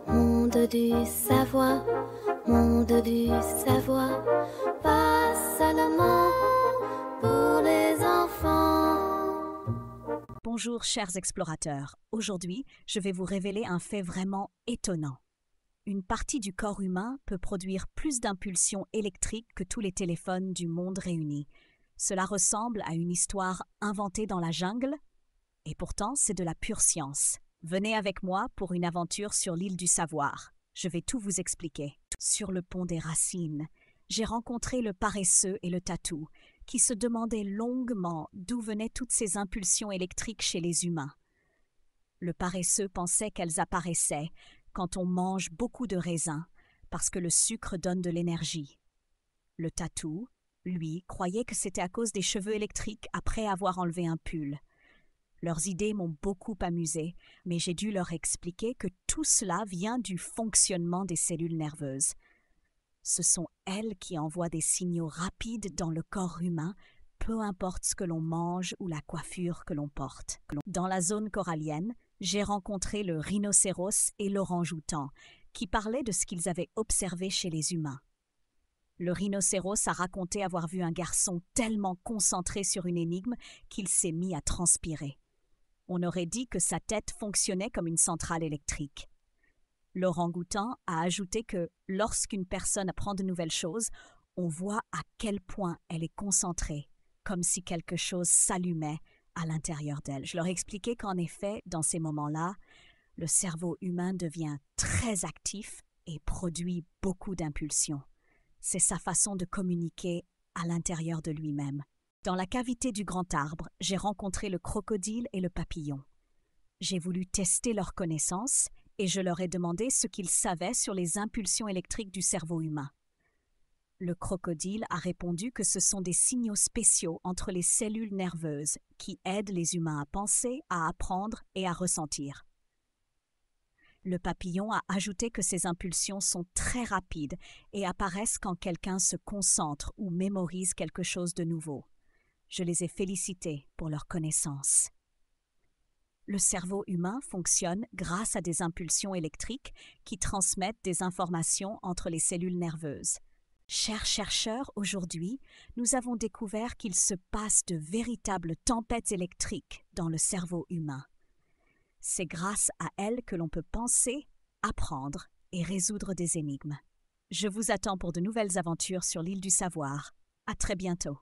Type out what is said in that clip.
Monde du savoir, monde du savoir, pas seulement pour les enfants. Bonjour chers explorateurs, aujourd'hui je vais vous révéler un fait vraiment étonnant. Une partie du corps humain peut produire plus d'impulsions électriques que tous les téléphones du monde réunis. Cela ressemble à une histoire inventée dans la jungle, et pourtant c'est de la pure science. Venez avec moi pour une aventure sur l'île du savoir. Je vais tout vous expliquer. Sur le pont des Racines, j'ai rencontré le paresseux et le tatou, qui se demandaient longuement d'où venaient toutes ces impulsions électriques chez les humains. Le paresseux pensait qu'elles apparaissaient quand on mange beaucoup de raisins, parce que le sucre donne de l'énergie. Le tatou, lui, croyait que c'était à cause des cheveux électriques après avoir enlevé un pull. Leurs idées m'ont beaucoup amusé, mais j'ai dû leur expliquer que tout cela vient du fonctionnement des cellules nerveuses. Ce sont elles qui envoient des signaux rapides dans le corps humain, peu importe ce que l'on mange ou la coiffure que l'on porte. Dans la zone corallienne, j'ai rencontré le rhinocéros et l'orang-outan, qui parlaient de ce qu'ils avaient observé chez les humains. Le rhinocéros a raconté avoir vu un garçon tellement concentré sur une énigme qu'il s'est mis à transpirer. On aurait dit que sa tête fonctionnait comme une centrale électrique. L'orang-outan a ajouté que lorsqu'une personne apprend de nouvelles choses, on voit à quel point elle est concentrée, comme si quelque chose s'allumait à l'intérieur d'elle. Je leur ai expliqué qu'en effet, dans ces moments-là, le cerveau humain devient très actif et produit beaucoup d'impulsions. C'est sa façon de communiquer à l'intérieur de lui-même. Dans la cavité du grand arbre, j'ai rencontré le crocodile et le papillon. J'ai voulu tester leurs connaissances et je leur ai demandé ce qu'ils savaient sur les impulsions électriques du cerveau humain. Le crocodile a répondu que ce sont des signaux spéciaux entre les cellules nerveuses qui aident les humains à penser, à apprendre et à ressentir. Le papillon a ajouté que ces impulsions sont très rapides et apparaissent quand quelqu'un se concentre ou mémorise quelque chose de nouveau. Je les ai félicités pour leur connaissance. Le cerveau humain fonctionne grâce à des impulsions électriques qui transmettent des informations entre les cellules nerveuses. Chers chercheurs, aujourd'hui, nous avons découvert qu'il se passe de véritables tempêtes électriques dans le cerveau humain. C'est grâce à elles que l'on peut penser, apprendre et résoudre des énigmes. Je vous attends pour de nouvelles aventures sur l'île du savoir. À très bientôt.